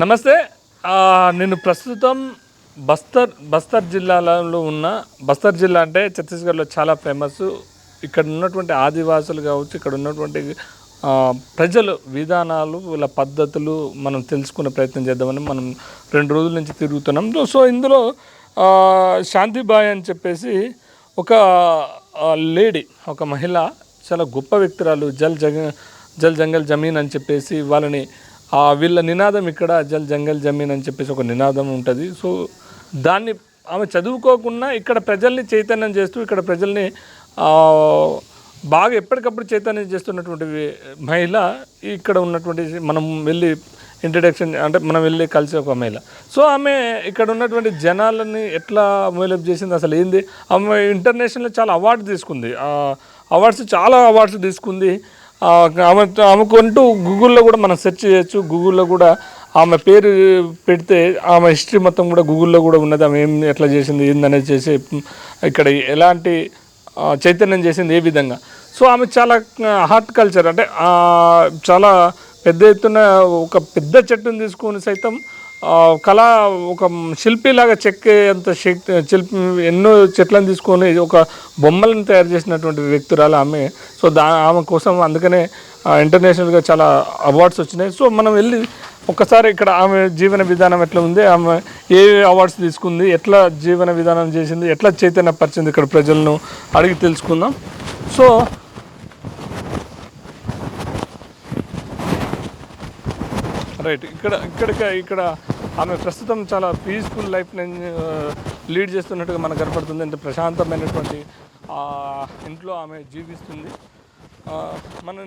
నమస్తే. నేను ప్రస్తుతం బస్తర్ జిల్లాలో ఉన్న బస్తర్ జిల్లా అంటే ఛత్తీస్గఢ్లో చాలా ఫేమస్. ఇక్కడ ఉన్నటువంటి ఆదివాసులు కావచ్చు, ఇక్కడ ఉన్నటువంటి ప్రజలు విధానాలు, వీళ్ళ పద్ధతులు మనం తెలుసుకునే ప్రయత్నం చేద్దామని మనం 2 రోజుల నుంచి తిరుగుతున్నాం. సో ఇందులో శాంతిబాయి అని చెప్పేసి ఒక లేడీ, ఒక మహిళ, చాలా గొప్ప వ్యక్తురాలు. జల్ జంగల్ జమీన్ అని చెప్పేసి వాళ్ళని వీళ్ళ నినాదం ఇక్కడ జల్ జంగల్ జమీన్ అని చెప్పేసి ఒక నినాదం ఉంటుంది. సో దాన్ని ఆమె చదువుకోకుండా ఇక్కడ ప్రజల్ని చైతన్యం చేస్తూ, ఇక్కడ ప్రజల్ని బాగా ఎప్పటికప్పుడు చైతన్యం చేస్తున్నటువంటి మహిళ. ఇక్కడ ఉన్నటువంటి మనం వెళ్ళి ఇంట్రడక్షన్ అంటే మనం వెళ్ళి కలిసి ఒక మహిళ. సో ఆమె ఇక్కడ ఉన్నటువంటి జనాలని ఎట్లా మూలప్ చేసింది, అసలు ఏంది. ఆమె ఇంటర్నేషనల్ చాలా అవార్డు తీసుకుంది, చాలా అవార్డ్స్ తీసుకుంది. ఆమెకంటూ గూగుల్లో కూడా మనం సెర్చ్ చేయొచ్చు. గూగుల్లో కూడా ఆమె పేరు పెడితే ఆమె హిస్టరీ మొత్తం కూడా గూగుల్లో కూడా ఉన్నది. ఆమె ఏం ఎట్లా చేసింది, ఏందనేది చేసి ఇక్కడ ఎలాంటి చైతన్యం చేసింది, ఏ విధంగా. సో ఆమె చాలా హార్టికల్చర్ అంటే చాలా పెద్ద ఎత్తున ఒక పెద్ద చెట్టును తీసుకొని సైతం ఒక శిల్పిలాగా చెక్కేంత శిల్పి ఎన్నో చెట్లను తీసుకొని ఒక బొమ్మలను తయారు చేసినటువంటి వ్యక్తురాలు ఆమె. సో ఆమె కోసం అందుకనే ఇంటర్నేషనల్గా చాలా అవార్డ్స్ వచ్చినాయి. సో మనం వెళ్ళి ఒక్కసారి ఇక్కడ ఆమె జీవన విధానం ఎట్లా ఉంది, ఆమె ఏ అవార్డ్స్ తీసుకుంది, ఎట్లా జీవన విధానం చేసింది, ఎట్లా చైతన్యపరిచింది ఇక్కడ ప్రజలను అడిగి తెలుసుకుందాం. సో రైట్, ఇక్కడ ఆమె ప్రస్తుతం చాలా పీస్ఫుల్ లైఫ్ లీడ్ చేస్తున్నట్టుగా మనకు కనపడుతుంది. అంటే ప్రశాంతమైనటువంటి ఇంట్లో ఆమె జీవిస్తుంది. మనం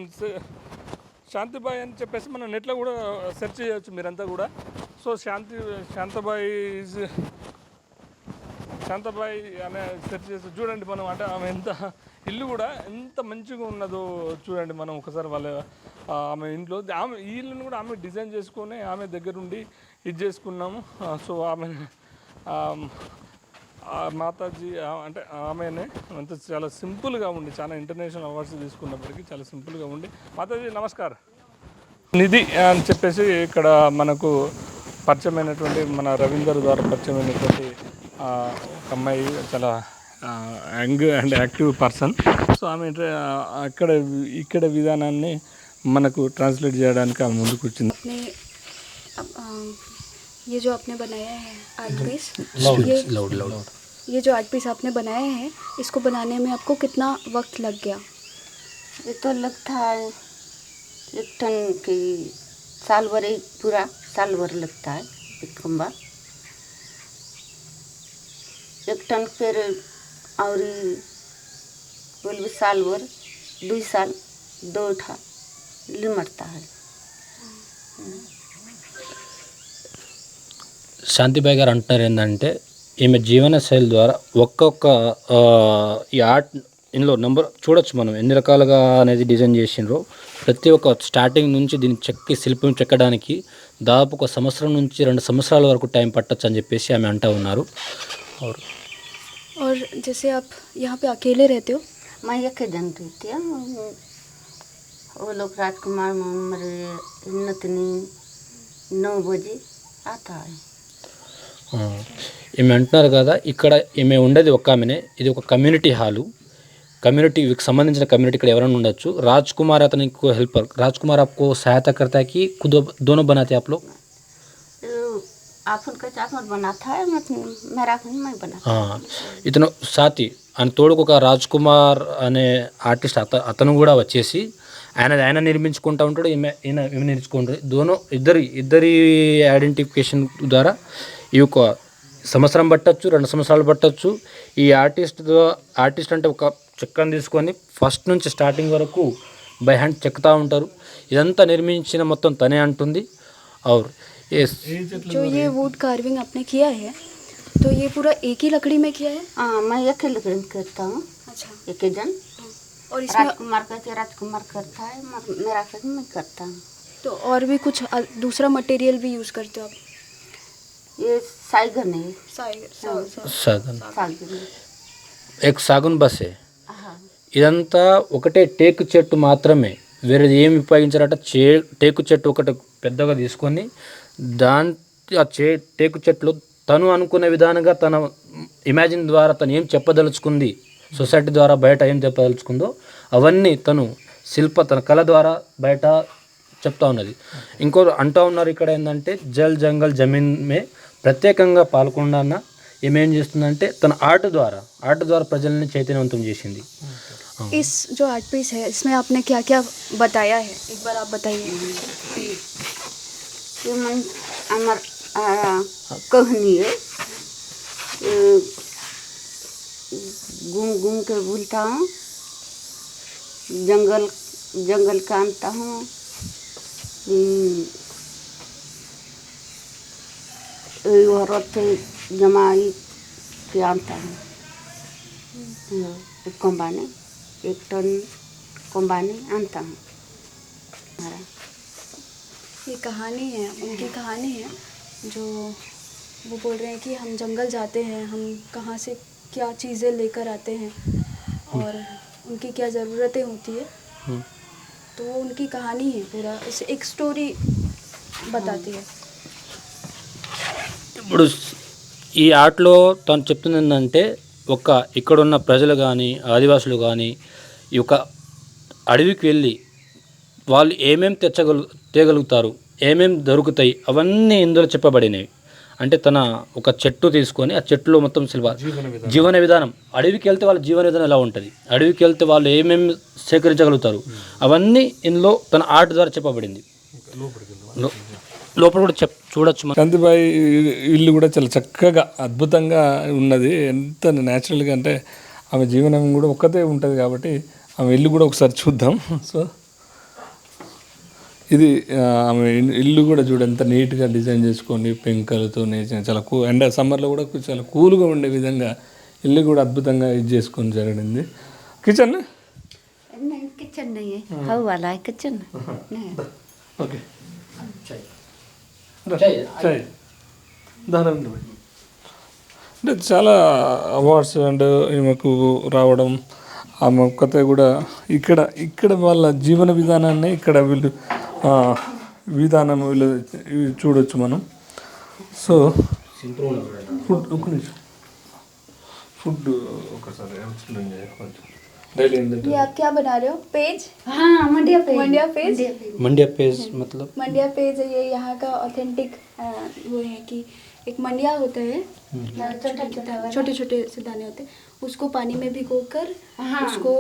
శాంతిబాయి అని చెప్పేసి మనం నెట్లో కూడా సెర్చ్ చేయవచ్చు మీరంతా కూడా. సో శాంతబాయి అనే సెర్చ్ చేసి చూడండి మనం. అంటే ఆమె ఇల్లు కూడా ఎంత మంచిగా ఉన్నదో చూడండి మనం ఒకసారి. ఆమె ఇంట్లో ఈ ఇల్లును కూడా ఆమె డిజైన్ చేసుకొని ఆమె దగ్గరుండి ఇది చేసుకున్నాము. సో ఆమె మాతాజీ అంటే ఆమెనే అంత చాలా సింపుల్గా ఉండి, చాలా ఇంటర్నేషనల్ అవార్డ్స్ తీసుకున్నప్పటికీ చాలా సింపుల్గా ఉండి. మాతాజీ నమస్కారం. నిధి అని చెప్పేసి ఇక్కడ మనకు పరిచయమైనటువంటి, మన రవీందర్ ద్వారా పరిచయమైనటువంటి ఒక అమ్మాయి, చాలా young and active person. So ఆమె ఇక్కడ విధానాన్ని మనకు ట్రాన్స్లేట్ చేయడానికి ఆమె ముందుకు వచ్చింది. ये जो आपने बनाया है आर्ट पीस, ये जो आर्ट पीस आपने बनाया है, इसको बनाने में आपको कितना वक्त लग गया? ये तो लगता है 1 टन की साल भर, पूरा साल भर लगता है एक खंबा 1 टन। फिर और बोल भी साल भर 2 साल 2 उठा लिमटता है। శాంతిబాయి గారు అంటున్నారు ఏంటంటే, ఈమె జీవన శైలి ద్వారా ఒక్కొక్క ఈ ఆర్ట్ ఇందులో నెంబర్ చూడొచ్చు మనం ఎన్ని రకాలుగా అనేది డిజైన్ చేసిండ్రో. ప్రతి ఒక్క స్టార్టింగ్ నుంచి దీన్ని శిల్పం చెక్కడానికి దాదాపు 1 సంవత్సరం నుంచి 2 సంవత్సరాల వరకు టైం పట్టచ్చు అని చెప్పేసి ఆమె అంటూ ఉన్నారు. और जैसे आप यहाँ पे अकेले रहते हो? मैं अकेले रहती हूँ। वो लोग राजकुमार मेरे नतनी 9 बजे आता है. ఈమె అంటున్నారు కదా, ఇక్కడ ఈమె ఉండేది ఒక్క ఆమెనే. ఇది ఒక కమ్యూనిటీ హాలు. కమ్యూనిటీకి సంబంధించిన కమ్యూనిటీ ఇక్కడ ఎవరైనా ఉండొచ్చు. రాజ్ కుమార్ అతనికి हेल्पर, राज कुमार आपको सहायता करता है कि खुद दोनों बनाते हैं आप लोग? बनाता है, मेरा मैं बनाता. ఇతను సాతి అని తోడుకు ఒక రాజ్ కుమార్ అనే ఆర్టిస్ట్ అతను కూడా వచ్చేసి ఆయన నిర్మించుకుంటూ ఉంటాడు, ఈమె నేర్చుకుంటుంది. ఇద్దరి ఐడెంటిఫికేషన్ ద్వారా ఈ యొక్క సంవత్సరం పట్టచ్చు, 2 సంవత్సరాలు పట్టచ్చు. ఈ ఆర్టిస్ట్ అంటే ఒక చెక్కను తీసుకొని ఫస్ట్ నుంచి స్టార్టింగ్ వరకు బై హ్యాండ్ చెక్కుతూ ఉంటారు. ఇదంతా నిర్మించిన మొత్తం తనే అంటుంది. और जो ये वुड कार्विंग आपने किया है, तो ये पूरा एक ही लकड़ी में किया है? हाँ, मैं एक ही लकड़ी में करता हूँ. अच्छा, एक जन. और इसमें राजकुमार करता है, मेरा मैं करता हूँ. तो और भी कुछ दूसरा मटेरियल भी यूज़ करते हो आप? ये साइगन है. సాగన్ సాగున్ బస్సే. ఇదంతా ఒకటే టేకు చెట్టు మాత్రమే, వేరేది ఏమి ఉపయోగించారట. టేకు చెట్టు ఒకటి పెద్దగా తీసుకొని ఆ టేకు చెట్లు తను అనుకునే విధానంగా తన ఇమాజిన్ ద్వారా తను ఏం చెప్పదలుచుకుంది, సొసైటీ ద్వారా బయట ఏం చెప్పదలుచుకుందో అవన్నీ తను తన కళ ద్వారా బయట చెప్తా ఉన్నది. ఇంకో అంటూ ఉన్నారు ఇక్కడ ఏంటంటే జల్ జంగల్ జమీన్ మే ప్రత్యేకంగా పాల్గొండా ఏమేం చేస్తుందంటే తన ఆర్ట్ ద్వారా ప్రజల్ని చైతన్యవంతం చేసింది. इस जो आर्ट पीस है इसमें आपने क्या क्या बताया है, एक बार आप बताइए. ये मन हमार कहनी है, घूम घूम के बोलता हूँ, जंगल का आनता हूँ, औरत जमाई के आनता हूँ, कंबाने 1 टन कंबाने आनता हूँ. ये कहानी है, उनकी कहानी है जो वो बोल रहे हैं कि हम जंगल जाते हैं, हम कहाँ से क्या चीज़ें लेकर आते हैं और उनकी क्या ज़रूरतें होती है. तो वो उनकी कहानी है, पूरा उसे एक स्टोरी बताती है. ఇప్పుడు ఈ ఆర్ట్లో తను చెప్తుంది ఏంటంటే ఇక్కడున్న ప్రజలు కానీ ఆదివాసులు కానీ ఈ యొక్క అడవికి వెళ్ళి వాళ్ళు ఏమేమి తేగలుగుతారు, ఏమేమి దొరుకుతాయి అవన్నీ ఇందులో చెప్పబడినవి. అంటే తన ఒక చెట్టు తీసుకొని ఆ చెట్టులో మొత్తం జీవన విధానం, అడవికి వెళ్తే వాళ్ళ జీవన విధానం ఎలా ఉంటుంది, అడవికి వెళ్తే వాళ్ళు ఏమేమి సేకరించగలుగుతారు అవన్నీ ఇందులో తన ఆర్ట్ ద్వారా చెప్పబడింది. లోపల కూడా చూడొచ్చు. కాంతిబాయి ఇల్లు కూడా చాలా చక్కగా అద్భుతంగా ఉన్నది. ఎంత న్యాచురల్గా అంటే ఆమె జీవనం కూడా ఒక్కతే ఉంటుంది కాబట్టి ఆమె ఇల్లు కూడా ఒకసారి చూద్దాం. సో ఇది ఆమె ఇల్లు కూడా చూడ ఎంత నీట్గా డిజైన్ చేసుకొని పెంకలతో చాలా అండ్ సమ్మర్లో కూడా చాలా కూల్గా ఉండే విధంగా ఇల్లు కూడా అద్భుతంగా ఇది చేసుకొని జరిగింది. కిచెన్ नहीं किचन नहीं है, हवा वाला है किचन. ఓకే దాని అంటే చాలా అవార్డ్స్ అండ్ ఈమెకు రావడం, ఆమె ఒక్కతే కూడా ఇక్కడ వాళ్ళ జీవన విధానాన్ని ఇక్కడ వీళ్ళు వీళ్ళు చూడొచ్చు మనం. సో ఫుడ్ ఒక నిమిషం, ఫుడ్ ఒకసారి ఎక్స్ప్లెయిన్ చేయవచ్చు. ये आप क्या बना रहे हो? पेज? हाँ, मंडिया पेज. मंडिया पेज मतलब मंडिया पेज ये यहाँ का ऑथेंटिक वो है कि एक मंडिया होता है, छोटे छोटे से दाने होते हैं, उसको पानी में भिगोकर उसको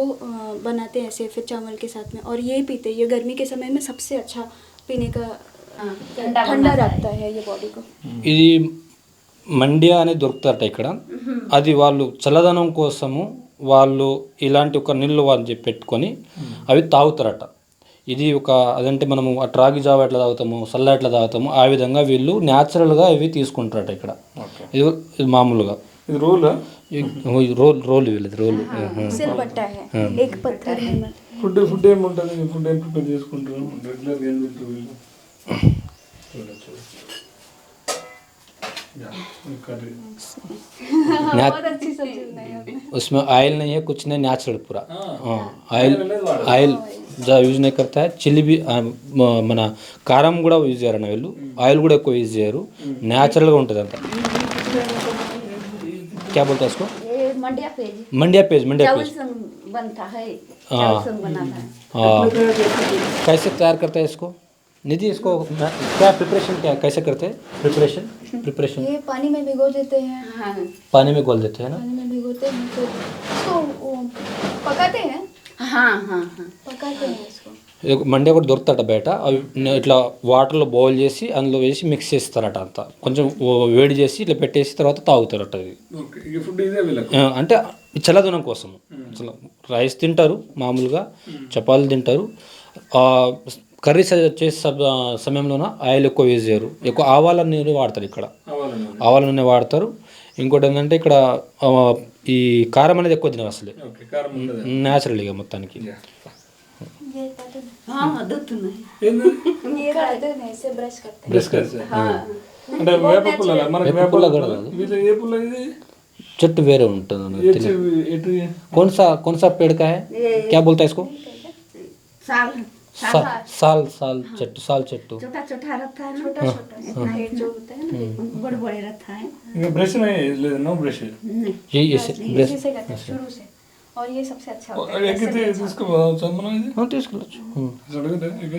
बनाते हैं ऐसे, फिर चावल के साथ में, और ये पीते हैं. ये गर्मी के समय में सबसे अच्छा पीने का, ठंडा रखता है ये बॉडी को. ఇది మండియా అనేది దొరుకుతారట ఇక్కడ. అది వాళ్ళు చల్లదనం కోసము వాళ్ళు ఇలాంటి ఒక నీళ్ళు అని చెప్పి పెట్టుకొని అవి తాగుతారట. ఇది అదంటే మనము ఆ రాగి జావ ఎట్లా తాగుతాము, సల్ల ఎట్లా తాగుతాము ఆ విధంగా వీళ్ళు న్యాచురల్గా ఇవి తీసుకుంటారట ఇక్కడ. ఇది మామూలుగా ఇది రోల్ వీళ్ళది రోల్. सिलबट्टा है, एक पत्थर है. ఫుడ్ ఏముంటుంది, ఫుడ్ ఏం ప్రిపేర్ చేసుకుంటారు రెగ్యులర్గా ఏం తింటారు వీళ్ళు? बहुत अच्छी सब्जी बनाई आपने. उसमें ऑयल नहीं है, कुछ नहीं, नेचुरल पूरा. ఆయిల్ యూజ్ नहीं करता है. చిల్లీ भी మన కారం కూడా యూజ్ చేయరు వీళ్ళు, ఆయిల్ కూడా ఎక్కువ యూజ్ చేయరు, న్యాచురల్గా ఉంటుంది అంతా. क्या बोलते हैं इसको? ये मंडिया पेज. मंडिया पेज चावल से बनता है, चावल से बनाता है. कैसे तैयार करते हैं इसको निधि? इसको क्या प्रिपरेशन क्या कैसे करते हैं? प्रिपरेशन ये पानी में भिगो देते हैं. हाँ, पानी में घोल देते हैं ना. पानी में भिगोते हैं, फिर इसको पकाते हैं. हाँ, हाँ, हाँ. पकाते हैं इसको. మండే కూడా దొరుకుతాట బయట. అవి ఇట్లా వాటర్లో బాయిల్ చేసి అందులో వేసి మిక్స్ చేస్తారట. అంతా కొంచెం వేడి చేసి ఇట్లా పెట్టేసి తర్వాత తాగుతారట. ఇది అంటే చల్లదనం కోసం. రైస్ తింటారు మామూలుగా, చపాతీలు తింటారు. కర్రీస్ చేసే సమయంలోన ఆయిల్ ఎక్కువ యూజ్ చేయరు, ఎక్కువ ఆవాల నూనె వాడతారు ఇక్కడ. ఆవాల నూనె వాడతారు. ఇంకోటి ఏంటంటే ఇక్కడ ఈ కారం అనేది ఎక్కువ తినరు అసలు, న్యాచురల్గా మొత్తానికి. हाँ, दूध नहीं. ये करते हैं, ऐसे ब्रश करते हैं. బ్రష్ करते అంటే వేప పుల్ల మనకి వేప పుల్ల వీళ్ళ ఏ పుల్ల ఇది? చెట్టు వేరే ఉంటుంది. ఎటు कौन सा पेड़ का है, क्या बोलता है इसको? साल. साल साल చెట్టు సాల్ చెట్టు छोटा छोटा रहता है ना, छोटा छोटा सा पेड़ जो होता है ना, बड़े बड़े रहता है ఇంకా బ్రష్ లేదు, నో బ్రష్. नहीं ये इसी से करते हैं शुरू से, और ये सबसे अच्छा होता है. ఎక్కితే తీసుకోవచ్చు మనం ఇది తీసుకెళ్ళచ్చు అడుగుతా ఇక.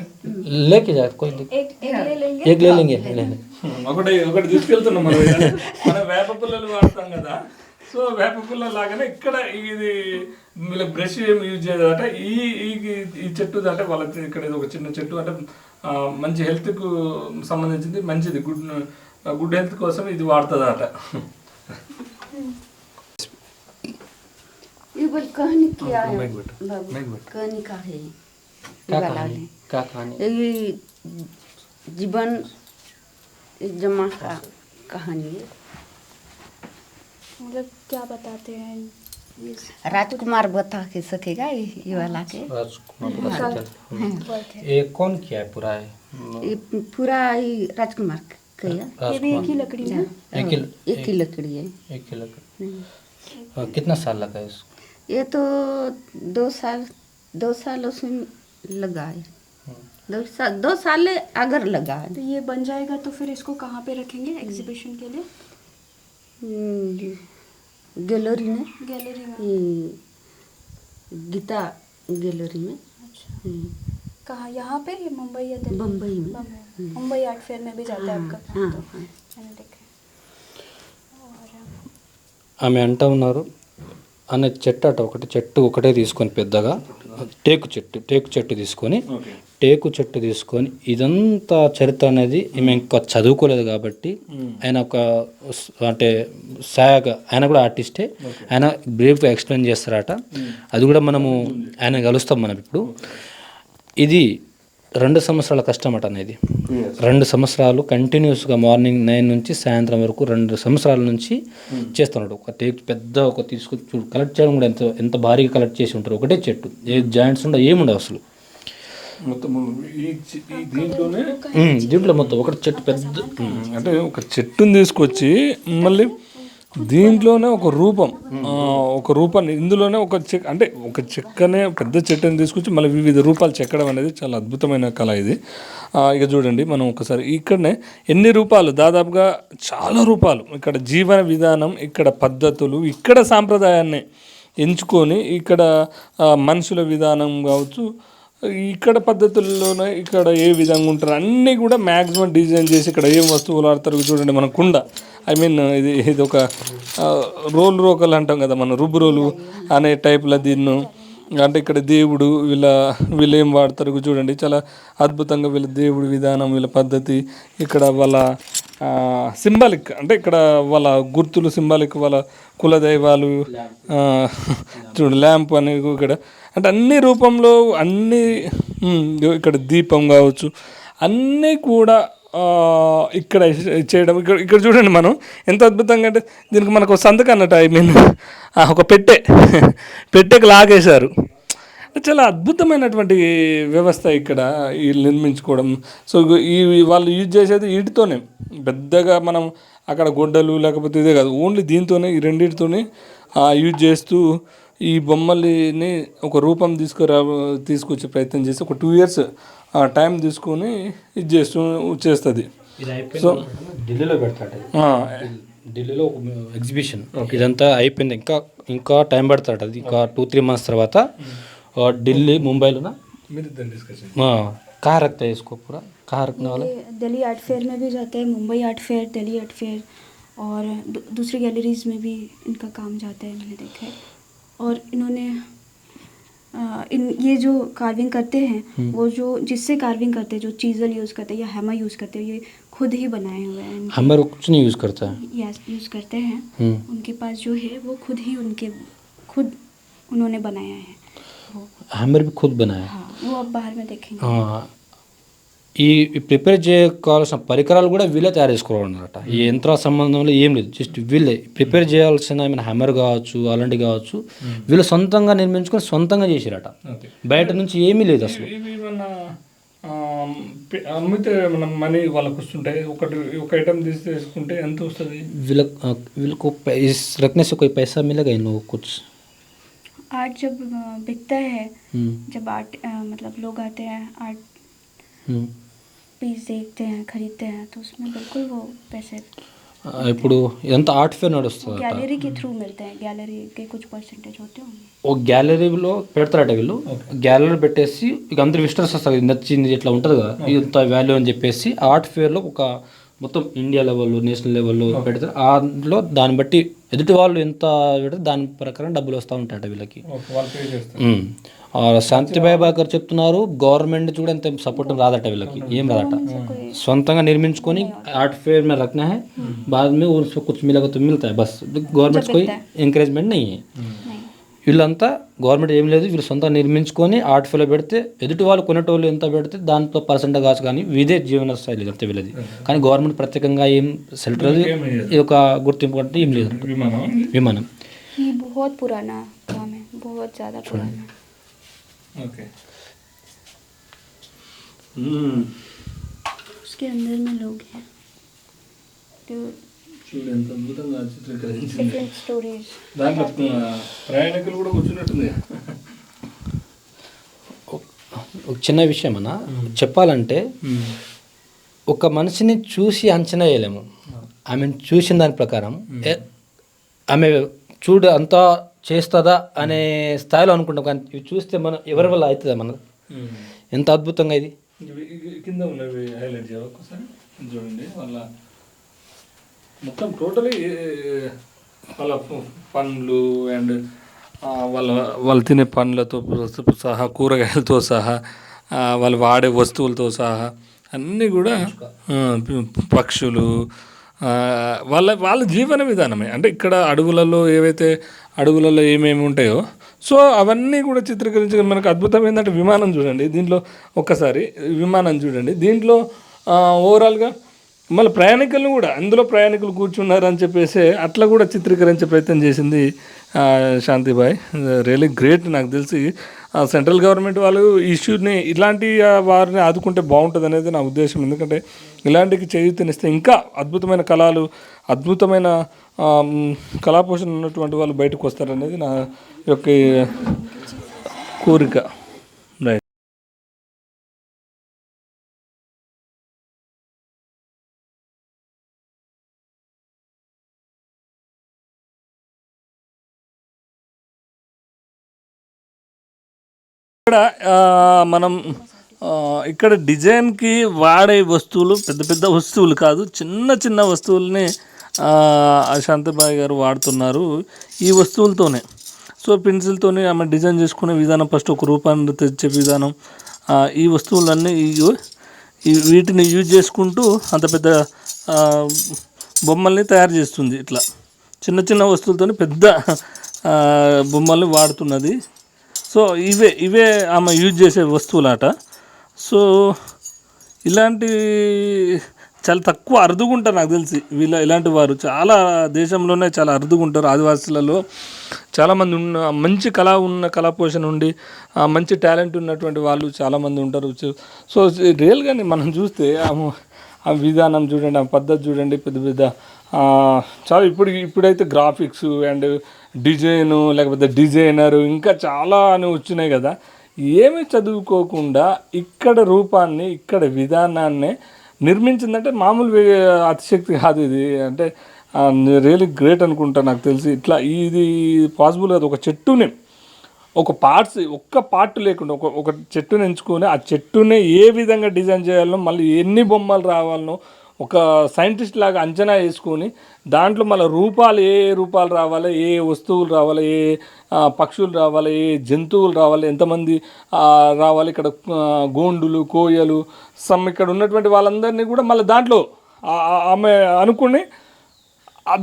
లేకే जा कोई एक एक ले लेंगे. एक ले लेंगे ఒకటి తీసుకెళ్తున్నాం మనం ఇక. మనం వేప పుల్లలు వాడతాం కదా, సో వేప పుల్ల లాగానే ఇక్కడ ఇది వీళ్ళ బ్రష్ ఏమి యూజ్ చేయదట. ఈ ఈ చెట్టు అంటే వాళ్ళ ఇక్కడ ఇది ఒక చిన్న చెట్టు అంటే మంచి హెల్త్కు సంబంధించింది, మంచిది, గుడ్ హెల్త్ కోసం ఇది వాడుతుందట. ये बोल कहानी क्या है बाबू, कहानी का है ये वाला है। क्या कहानी ये जीवन जमा का कहानी है। मतलब क्या बताते हैं राजकुमार बता के सकेगा ये वाला के। ये कौन किया है पूरा है ये पूरा ये राजकुमार का है। ये भी एक ही लकड़ी में. एक ही लकड़ी है। एक ही लकड़ी कितना साल लगा है इसको ये तो 2 साल उसमें लगा है। 2 साल अगर लगा है। तो ये बन जाएगा तो फिर इसको कहाँ पे रखेंगे एग्जीबिशन के लिए? गैलरी में, गैलरी में. गीता गैलरी में। अच्छा. कहाँ, यहाँ पे या मुंबई या दिल्ली? बम्बई में। मुंबई आर्ट फेयर में भी जाता है आपका काम. हाँ, तो हाँ। मैंने देखा है. ఆమె అంటూ ఉన్నారు అనే చెట్టు అట ఒకటే తీసుకొని పెద్దగా టేకు చెట్టు తీసుకొని ఇదంతా చరిత్ర అనేది ఈమె ఇంకా చదువుకోలేదు కాబట్టి ఆయన ఒక అంటే సాయగా ఆయన కూడా ఆర్టిస్టే, ఆయన బ్రీఫ్గా ఎక్స్ప్లెయిన్ చేస్తారట. అది కూడా మనము ఆయన కలుస్తాం మనం ఇప్పుడు. ఇది 2 సంవత్సరాల కష్టం అట అనేది. 2 సంవత్సరాలు కంటిన్యూస్గా మార్నింగ్ 9 నుంచి సాయంత్రం వరకు 2 సంవత్సరాల నుంచి చేస్తున్నాడు. ఒక టేక్ పెద్ద ఒక తీసుకొని కలెక్ట్ చేయడం కూడా ఎంత భారీగా కలెక్ట్ చేసి ఉంటారు. ఒకటే చెట్టు, ఏ జాయింట్స్ ఉండవు, ఏముండవు అసలు. దీంట్లో మొత్తం ఒక చెట్టు పెద్ద అంటే ఒక చెట్టుని తీసుకొచ్చి మళ్ళీ దీంట్లోనే ఒక రూపాన్ని ఇందులోనే అంటే ఒక చెక్కనే పెద్ద చెట్టుని తీసుకొచ్చి మళ్ళీ వివిధ రూపాలు చెక్కడం అనేది చాలా అద్భుతమైన కళ ఇది. ఇక చూడండి మనం ఒకసారి ఇక్కడనే ఎన్ని రూపాలు, దాదాపుగా చాలా రూపాలు, ఇక్కడ జీవన విధానం, ఇక్కడ పద్ధతులు, ఇక్కడ సాంప్రదాయాన్ని ఎంచుకొని ఇక్కడ మనుషుల విధానం కావచ్చు, ఇక్కడ పద్ధతుల్లోనే ఇక్కడ ఏ విధంగా ఉంటారు అన్నీ కూడా మ్యాక్సిమం డిజైన్ చేసి ఇక్కడ ఏం వస్తువులు ఆడతారు చూడండి. మన కుండ, ఐ మీన్ ఇది ఒక రోకలు అంటాం కదా మనం, రుబ్బు రోలు అనే టైప్లో దీన్ని. అంటే ఇక్కడ దేవుడు వీళ్ళు ఏం వాడతారు చూడండి. చాలా అద్భుతంగా వీళ్ళ దేవుడి విధానం, వీళ్ళ పద్ధతి, ఇక్కడ వాళ్ళ సింబాలిక్ అంటే ఇక్కడ వాళ్ళ గుర్తులు సింబాలిక్, వాళ్ళ కులదైవాలు చూడండి, ల్యాంప్ అని ఇక్కడ అంటే అన్ని రూపంలో అన్నీ ఇక్కడ దీపం కావచ్చు అన్నీ కూడా ఇక్కడ చేయడం. ఇక్కడ చూడండి మనం ఎంత అద్భుతంగా అంటే దీనికి మనకు సంతకం అన్నట్టు, ఐ మీన్ ఒక పెట్టెకి లాగేశారు. చాలా అద్భుతమైనటువంటి వ్యవస్థ ఇక్కడ వీళ్ళు నిర్మించుకోవడం. సో వాళ్ళు యూజ్ చేసేది వీటితోనే, పెద్దగా మనం అక్కడ గొడ్డలు లేకపోతే ఇదే కాదు, ఓన్లీ దీంతోనే, ఈ రెండింటితోనే యూజ్ చేస్తూ ఈ బొమ్మల్ని ఒక రూపం తీసుకొచ్చే ప్రయత్నం చేసి ఒక 2 years టైం తీసుకొని ఇది చేస్తుంది. సో ఢిల్లీలో పెడతాడు, ఢిల్లీలో ఎగ్జిబిషన్ ఇదంతా అయిపోయింది. ఇంకా టైం పడతాడు, అది ఇంకా 2-3 months తర్వాత दिल्ली मुंबई ना कहाँ रखते हैं इसको, पूरा कहाँ रखने वाला? दिल्ली आर्ट फेयर में भी जाते हैं, Mumbai art fair, Delhi art fair और दूसरी गैलरीज में भी इनका काम जाता है, मैंने देखा है. और इन्होंने ये जो कार्विंग करते हैं वो जो जिससे कार्विंग करते हैं, जो चीज़ल यूज़ करते हैं या हैमर यूज़ करते हैं, ये खुद ही बनाए हुए हैं. हैमर कुछ नहीं यूज़ करता है, यस यूज़ करते हैं. उनके पास जो है वो खुद उन्होंने बनाया है. हैमर भी खुद बनाया. हाँ, वो अब बाहर में देखेंगे. ఈ ప్రిపేర్ చేయకాల్సిన పరికరాలు కూడా వీళ్ళే తయారు చేసుకోవాలన్నమాట. ఈ యంత్ర సంబంధంలో ఏం లేదు, జస్ట్ వీళ్ళే ప్రిపేర్ చేయాల్సిన ఏమైనా హ్యామర్ కావచ్చు అలాంటివి కావచ్చు వీళ్ళు సొంతంగా నిర్మించుకొని సొంతంగా చేసిరట. బయట నుంచి ఏమీ లేదు అసలు. అమ్మితే మనం మనీ వాళ్ళకి వస్తుంటాయి, ఒక ఐటమ్ తీసుకుంటే ఎంత వస్తుంది వీళ్ళకు रखने से कोई पैसा मिलेगा इन लोगों को कुछ? आर्ट जब बिकता है, जब आर्ट मतलब लोग आते हैं आर्ट पीस देखते हैं, खरीदते हैं, तो उसमें बिल्कुल वो पैसे ఇప్పుడు ఎంత ఆర్ట్ ఫేర్ నడుస్తుంది गैलरी के थ्रू मिलते हैं, गैलरी के कुछ परसेंटेज होते होंगे। ఒక గ్యాలరీలో పెడతారట వీళ్ళు, గ్యాలరీ పెట్టేసి ఇక అందరు విజిటర్స్ వస్తారు, ఇది నచ్చింది ఇట్లా ఉంటుంది కదా, ఇంత వాల్యూ అని చెప్పేసి ఆర్ట్ ఫేర్లో ఒక మొత్తం ఇండియా లెవెల్లో నేషనల్ లెవెల్లో పెడతారు. అందులో దాన్ని బట్టి ఎదుటి వాళ్ళు ఎంత పెడితే దాని ప్రకారం డబ్బులు వస్తూ ఉంటాయట వీళ్ళకి. శాంతిబాయి గారు చెప్తున్నారు గవర్నమెంట్ కూడా అంత సపోర్ట్ రాదట వీళ్ళకి, ఏం రాదట, సొంతంగా నిర్మించుకొని आर्ट फेयर में रखना है, बाद में उसको कुछ मिलेगा तो मिलता है, बस गवर्नमेंट कोई ఎంకరేజ్మెంట్ नहीं है. వీళ్ళంతా గవర్నమెంట్ ఏం లేదు, వీళ్ళు సొంతంగా నిర్మించుకొని ఆర్ట్ ఫేర్లో పెడితే ఎదుటి వాళ్ళు కొనేటోళ్ళు ఎంత పెడితే దాంతో పర్సెంట్ కావచ్చు, కానీ ఇదే జీవన శైలి అంతే వీళ్ళది. కానీ గవర్నమెంట్ ప్రత్యేకంగా ఏం సెంట్రల్ ఈ యొక్క గుర్తింపు అంటే ఏం లేదు. విమానం ये बहुत पुराना काम है, बहुत ज़्यादा पुराना। ఓకే. उसके अंदर में लोग हैं तो చూడు ఎంత అద్భుతంగా చిత్రీకరించింది. Different stories. దాంట్లో ప్రయాణికులు కూడా కూర్చున్నట్టుంది. ఒక చిన్న విషయం అన్న చెప్పాలంటే, ఒక మనిషిని చూసి అంచనా వేయలేము, ఆమెను చూసిన దాని ప్రకారం ఆమె చూడు అంతా చేస్తుందా అనే స్థాయిలో అనుకుంటాం, కానీ ఇవి చూస్తే మనం ఎవరి వల్ల అవుతుందా మన, ఎంత అద్భుతంగా ఇది. కింద ఉన్నవి హైలైట్ చేయాలి ఒకసారి చూడండి. వాళ్ళ మొత్తం టోటలీ వాళ్ళ పండ్లు అండ్ వాళ్ళు తినే పండ్లతో సహా, కూరగాయలతో సహా, వాళ్ళు వాడే వస్తువులతో సహా అన్నీ కూడా పక్షులు, వాళ్ళ జీవన విధానమే. అంటే ఇక్కడ అడవులలో ఏమేమి ఉంటాయో సో అవన్నీ కూడా చిత్రీకరించడం మనకు అద్భుతం. ఏంటంటే విమానం చూడండి, దీంట్లో ఒక్కసారి విమానం చూడండి, దీంట్లో ఓవరాల్గా మళ్ళీ ప్రయాణికులను కూడా అందులో ప్రయాణికులు కూర్చున్నారని చెప్పేసి అట్లా కూడా చిత్రీకరించే ప్రయత్నం చేసింది శాంతిబాయ్. Really great. నాకు తెలిసి సెంట్రల్ గవర్నమెంట్ వాళ్ళు ఇష్యూని ఇలాంటి వారిని ఆదుకుంటే బాగుంటుంది అనేది నా ఉద్దేశం. ఎందుకంటే ఇలాంటికి చేయూతనిస్తే ఇంకా అద్భుతమైన కళలు, అద్భుతమైన కళాపోషణ ఉన్నటువంటి వాళ్ళు బయటకు వస్తారనేది నా యొక్క కోరిక. రైట్. ఇక్కడ మనం ఇక్కడ డిజైన్కి వాడే వస్తువులు పెద్ద పెద్ద వస్తువులు కాదు, చిన్న చిన్న వస్తువుల్ని శాంతిబాయి గారు వాడుతున్నారు ఈ వస్తువులతోనే. సో పెన్సిల్తోనే ఆమె డిజైన్ చేసుకునే విధానం, ఫస్ట్ ఒక రూపాన్ని తెచ్చే విధానం, ఈ వస్తువులన్నీ వీటిని యూజ్ చేసుకుంటూ అంత పెద్ద బొమ్మల్ని తయారు చేస్తుంది. ఇట్లా చిన్న చిన్న వస్తువులతో పెద్ద బొమ్మల్ని వాడుతున్నది. సో ఇవే ఆమె యూజ్ చేసే వస్తువులాట. సో ఇలాంటి చాలా తక్కువ అరుదుగా ఉంటారు నాకు తెలిసి ఇలాంటి వారు చాలా దేశంలోనే చాలా అరుదుగా ఉంటారు. ఆదివాసులలో చాలామంది మంచి కళా పోషణ ఉండి మంచి టాలెంట్ ఉన్నటువంటి వాళ్ళు చాలామంది ఉంటారు. సో రియల్గానే మనం చూస్తే ఆ విధానం చూడండి, ఆ పద్ధతి చూడండి, పెద్ద పెద్ద చాలా ఇప్పుడైతే గ్రాఫిక్స్ అండ్ డిజైను లేకపోతే డిజైనరు ఇంకా చాలా అని వచ్చినాయి కదా. ఏమీ చదువుకోకుండా ఇక్కడ రూపాన్ని, ఇక్కడ విధానాన్ని నిర్మించిందంటే మామూలు అతిశక్తి కాదు ఇది. అంటే రియలీ గ్రేట్ అనుకుంటా నాకు తెలిసి. ఇట్లా ఇది పాసిబుల్ కాదు. ఒక చెట్టుని ఒక్క పార్ట్ లేకుండా ఒక చెట్టుని ఎంచుకొని ఆ చెట్టుని ఏ విధంగా డిజైన్ చేయాలనో, మళ్ళీ ఎన్ని బొమ్మలు రావాలనో ఒక సైంటిస్ట్ లాగా అంచనా వేసుకొని దాంట్లో మళ్ళీ ఏ రూపాలు రావాలి, ఏ వస్తువులు రావాలి, ఏ పక్షులు రావాలి, ఏ జంతువులు రావాలి, ఎంతమంది రావాలి, ఇక్కడ గోండులు, కోయలు ఇక్కడ ఉన్నటువంటి వాళ్ళందరినీ కూడా మళ్ళీ దాంట్లో ఆమె అనుకుని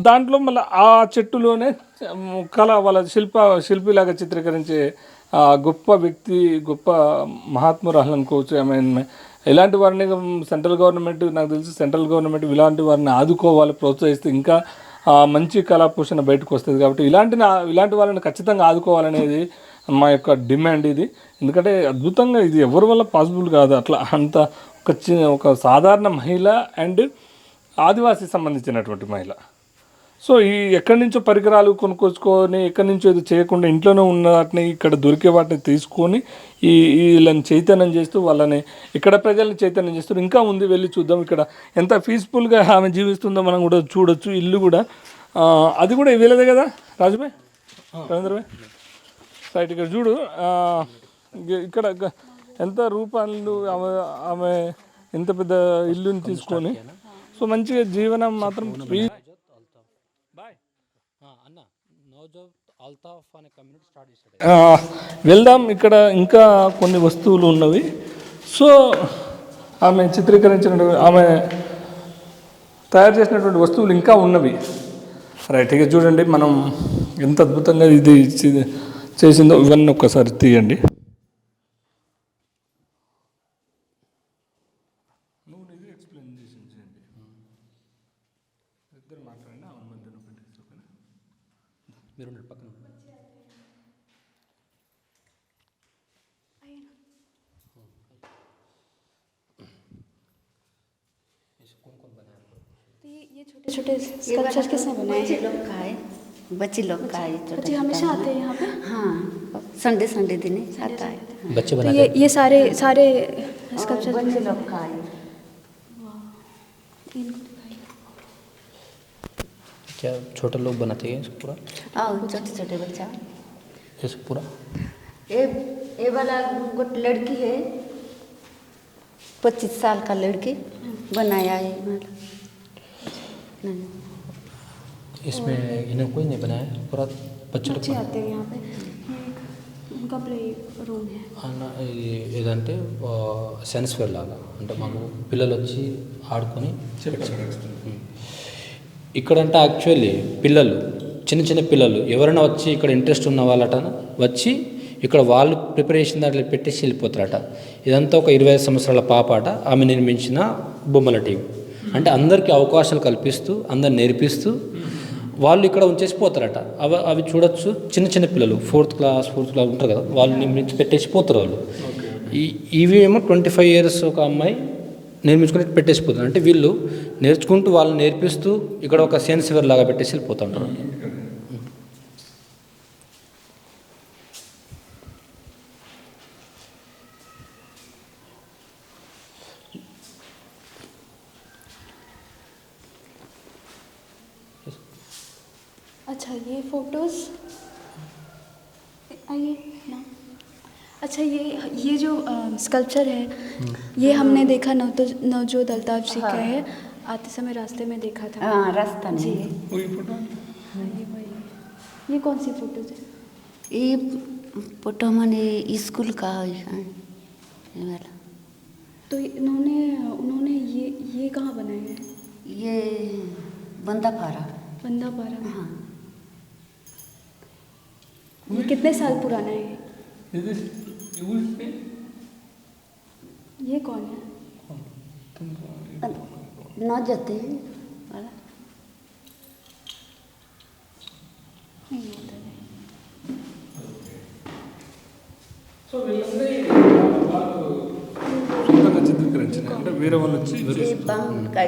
దాంట్లో మళ్ళీ ఆ చెట్టులోనే వాళ్ళ శిల్పిలాగా చిత్రీకరించే గొప్ప వ్యక్తి, గొప్ప మహాత్మురాలు అనుకోవచ్చు. ఆమె ఇలాంటి వారిని సెంట్రల్ గవర్నమెంట్, నాకు తెలిసి సెంట్రల్ గవర్నమెంట్ ఇలాంటి వారిని ఆదుకోవాలి, ప్రోత్సహిస్తే ఇంకా మంచి కళాపోషణ బయటకు వస్తుంది. కాబట్టి ఇలాంటి వాళ్ళని ఖచ్చితంగా ఆదుకోవాలనేది మా యొక్క డిమాండ్ ఇది. ఎందుకంటే అద్భుతంగా ఇది ఎవరి వల్ల పాసిబుల్ కాదు. అట్లా అంత ఒక సాధారణ మహిళ అండ్ ఆదివాసీ సంబంధించినటువంటి మహిళ సో ఈ ఎక్కడి నుంచో పరికరాలు కొనుక్కొచ్చుకొని ఎక్కడి నుంచో ఇది చేయకుండా ఇంట్లోనే ఉన్న వాటిని ఇక్కడ దొరికే వాటిని తీసుకొని వీళ్ళని చైతన్యం చేస్తూ వాళ్ళని ఇక్కడ ప్రజల్ని చైతన్యం చేస్తూ ఇంకా ఉంది, వెళ్ళి చూద్దాం. ఇక్కడ ఎంత పీస్ఫుల్గా ఆమె జీవిస్తుందో మనం కూడా చూడొచ్చు. ఇల్లు కూడా అది కూడా వీళ్ళదే కదా రాజుభాయ్, రవీంద్రభాయ్. రైట్, ఇక్కడ చూడు ఇక్కడ ఎంత రూపాయలు ఆమె ఎంత పెద్ద ఇల్లుని తీసుకొని. సో మంచిగా జీవనం మాత్రం వెళ్దాం. ఇక్కడ ఇంకా కొన్ని వస్తువులు ఉన్నవి. సో ఆమె చిత్రీకరించిన ఆమె తయారు చేసినటువంటి వస్తువులు ఇంకా ఉన్నవి. రైట్, ఇక చూడండి మనం ఎంత అద్భుతంగా ఇది చేసిందో. ఇవన్నీ ఒక్కసారి తీయండి. ये छोटे छोटे स्कल्पचर किसने बनाए हैं? बच्चे लोग का है छोटा बच्चे हमेशा आते हैं यहाँ पे? हाँ, संडे दिन आता है। बच्चे तो बनाते ये सारे स्कल्पचर बच्चे लोग का है। इनको दिखाइए। क्या छोटे लोग बनाते हैं इसको पूरा? छोटे बच्चा इसको पूरा ये वाला गुट लड़की है, 25 साल का लड़की बनाया है। इसमें इन्हें कोई नहीं बनाया, पूरा बच्चे बच्चे आते हैं यहाँ पे। उनका प्ले रूम है। ఏదంటే సైన్స్ ఫేర్ లాగా, అంటే మాకు పిల్లలు వచ్చి ఆడుకొని ఇక్కడంటే యాక్చువల్లీ పిల్లలు చిన్న పిల్లలు ఎవరైనా వచ్చి ఇక్కడ ఇంట్రెస్ట్ ఉన్న వాళ్ళట వచ్చి ఇక్కడ వాళ్ళు ప్రిపరేషన్ దాంట్లో పెట్టేసి వెళ్ళిపోతారట. ఇదంతా ఒక 25 సంవత్సరాల పాపాట ఆమె నిర్మించిన బొమ్మల టీం. అంటే అందరికీ అవకాశాలు కల్పిస్తూ అందరు నేర్పిస్తూ వాళ్ళు ఇక్కడ ఉంచేసి పోతారట. అవి చూడొచ్చు. చిన్న పిల్లలు 4th క్లాస్ ఉంటారు కదా, వాళ్ళు నిర్మించి పెట్టేసి పోతారు వాళ్ళు. ఇవి ఏమో 25 years ఒక అమ్మాయి నిర్మించుకుని పెట్టేసిపోతారు. అంటే వీళ్ళు నేర్చుకుంటూ వాళ్ళు నేర్పిస్తూ ఇక్కడ ఒక సైన్స్ ఫేర్ లాగా పెట్టేసి వెళ్ళిపోతుంటారు. अच्छा, ये फोटोज आइए ना। अच्छा, ये जो स्कल्पचर है ये हमने देखा नवजोत अल्ताफ जी का है। आते समय रास्ते में देखा था। हाँ, रास्ता में जी। वही फोटो। ये कौन सी फोटोज है? ये फोटो मैंने स्कूल का है ये वाला। तो उन्होंने ये कहाँ बनाया है? ये बंदापारा। हाँ। ये कितने साल पुराना है? ये कौन है? न जाते हैं वाला नहीं होता है। సో వీళ్ళందరూ చిత్రీకరించిన అంటే వేరే వాళ్ళు వచ్చి ये बंद का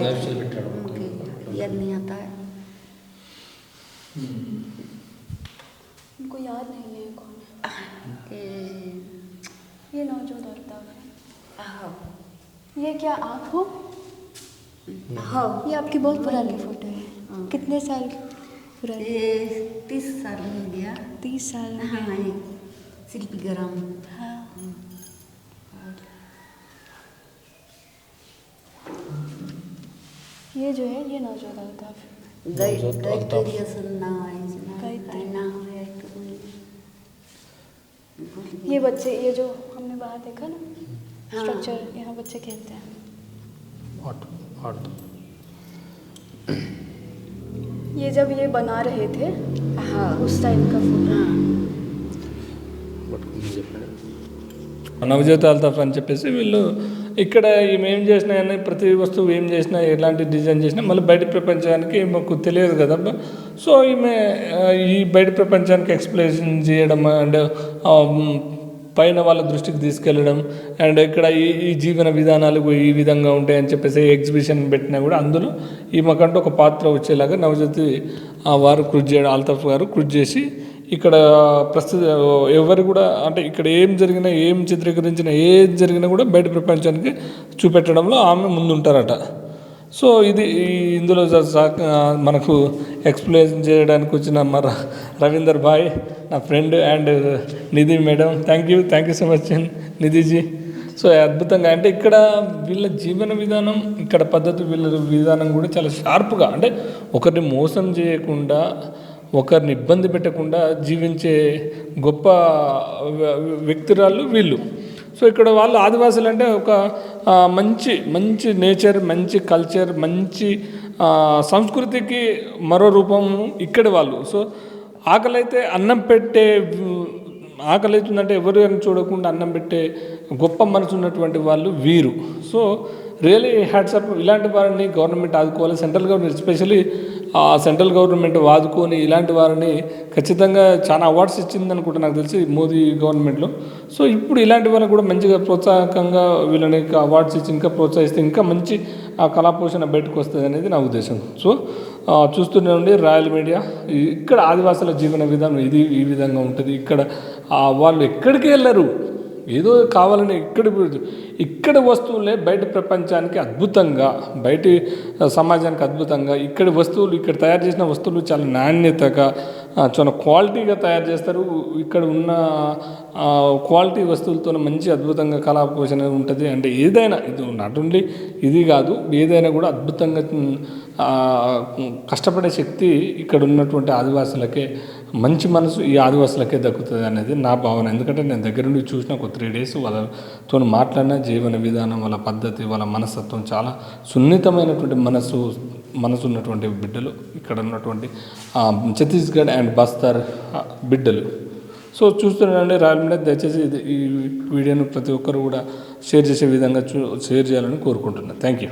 లైఫ్ స్టైల్ పెట్టాడు. याद नहीं आता है। उनको याद नहीं है कौन है। ये नवजोत अल्ताफ है। ये क्या आप हो? हाँ, ये आपकी बहुत पुरानी फोटो है। कितने साल पुरानी? ये 30 साल हो गया। 30 साल में। हाँ, ये शिल्पी ग्राम। हाँ। ये जो है ये नवजोत अल्ताफ है। ये बच्चे, ये जो हमने बाहर देखा ना स्ट्रक्चर, यहाँ बच्चे खेलते हैं। ये जब ये बना रहे थे हाँ, उस टाइम का फोटो। నవజోత్ అల్తాఫ్ అని చెప్పేసి వీళ్ళు ఇక్కడ ఈమె ఏం చేసినా కానీ ప్రతి వస్తువు ఏం చేసినా ఎలాంటి డిజైన్ చేసినా మళ్ళీ బయట ప్రపంచానికి మాకు తెలియదు కదబ్బా. సో ఈమె ఈ బయట ప్రపంచానికి ఎక్స్ప్లెయిన్ చేయడం అండ్ పైన వాళ్ళ దృష్టికి తీసుకెళ్ళడం అండ్ ఇక్కడ ఈ జీవన విధానాలు ఈ విధంగా ఉంటాయని చెప్పేసి ఎగ్జిబిషన్ పెట్టినా కూడా అందులో ఈమెకంటూ ఒక పాత్ర వచ్చేలాగా నవజ్యోతి వారు కృషి చేయడం, అల్తాఫ్ గారు కృషి చేసి ఇక్కడ ప్రస్తుత ఎవరు కూడా అంటే ఇక్కడ ఏం జరిగినా ఏం చిత్రీకరించినా ఏం జరిగినా కూడా బయట ప్రపంచానికి చూపెట్టడంలో ఆమె ముందుంటారట. సో ఇది ఇందులో మనకు ఎక్స్ప్లెయిన్ చేయడానికి వచ్చిన రవీందర్ భాయ్ నా friend and Nidhi madam, thank you so much Nidhiji. So అద్భుతంగా అంటే ఇక్కడ వీళ్ళ జీవన విధానం, ఇక్కడ పద్ధతి, వీళ్ళ విధానం కూడా చాలా షార్ప్గా అంటే ఒకరిని మోసం చేయకుండా, ఒకరిని ఇబ్బంది పెట్టకుండా జీవించే గొప్ప వ్యక్తురాళ్ళు వీళ్ళు. సో ఇక్కడ వాళ్ళు ఆదివాసులు అంటే ఒక మంచి నేచర్, మంచి కల్చర్, మంచి సంస్కృతికి మరో రూపం ఇక్కడి వాళ్ళు. సో ఆకలి అవుతుందంటే ఎవరు చూడకుండా అన్నం పెట్టే గొప్ప మనసు ఉన్నటువంటి వాళ్ళు వీరు. So really hats off. ఇలాంటి వారిని గవర్నమెంట్ ఆదుకోవాలి, central government especially central government ఆదుకొని ఇలాంటి వారిని ఖచ్చితంగా చాలా అవార్డ్స్ ఇచ్చింది అనుకుంటా నాకు తెలిసి మోదీ గవర్నమెంట్లో. సో ఇప్పుడు ఇలాంటి వాళ్ళని కూడా మంచిగా ప్రోత్సాహకంగా వీళ్ళని అవార్డ్స్ ఇచ్చి ఇంకా ప్రోత్సహిస్తే ఇంకా మంచి కళాపోషణ బయటకు వస్తుంది అనేది నా ఉద్దేశం. సో చూస్తూనే ఉండి రాయల్ మీడియా. ఇక్కడ ఆదివాసుల జీవన విధానం ఈ విధంగా ఉంటుంది. ఇక్కడ వాళ్ళు ఎక్కడికి వెళ్ళరు, ఏదో కావాలని ఇక్కడ వస్తువులే బయట ప్రపంచానికి అద్భుతంగా, బయటి సమాజానికి అద్భుతంగా ఇక్కడి వస్తువులు, ఇక్కడ తయారు చేసిన వస్తువులు చాలా నాణ్యతగా, చాలా క్వాలిటీగా తయారు చేస్తారు. ఇక్కడ ఉన్న క్వాలిటీ వస్తువులతో మంచి అద్భుతంగా కళాపోషణ ఉంటుంది. అంటే ఏదైనా ఇది నాట్ ఓన్లీ ఇది కాదు, ఏదైనా కూడా అద్భుతంగా కష్టపడే శక్తి ఇక్కడ ఉన్నటువంటి ఆదివాసులకే, మంచి మనసు ఈ ఆదివాసులకే దక్కుతుంది అనేది నా భావన. ఎందుకంటే నేను దగ్గర నుండి చూసిన ఒక 3 days వాళ్ళతో మాట్లాడిన జీవన విధానం, వాళ్ళ పద్ధతి, వాళ్ళ మనస్తత్వం చాలా సున్నితమైనటువంటి మనసు ఉన్నటువంటి బిడ్డలు ఇక్కడ ఉన్నటువంటి ఛత్తీస్గఢ్ అండ్ బస్తర్ బిడ్డలు. సో చూస్తున్నానండి రాయల్ మీడియా, దయచేసి ఈ వీడియోను ప్రతి ఒక్కరు కూడా షేర్ చేసే విధంగా షేర్ చేయాలని కోరుకుంటున్నాను. Thank you.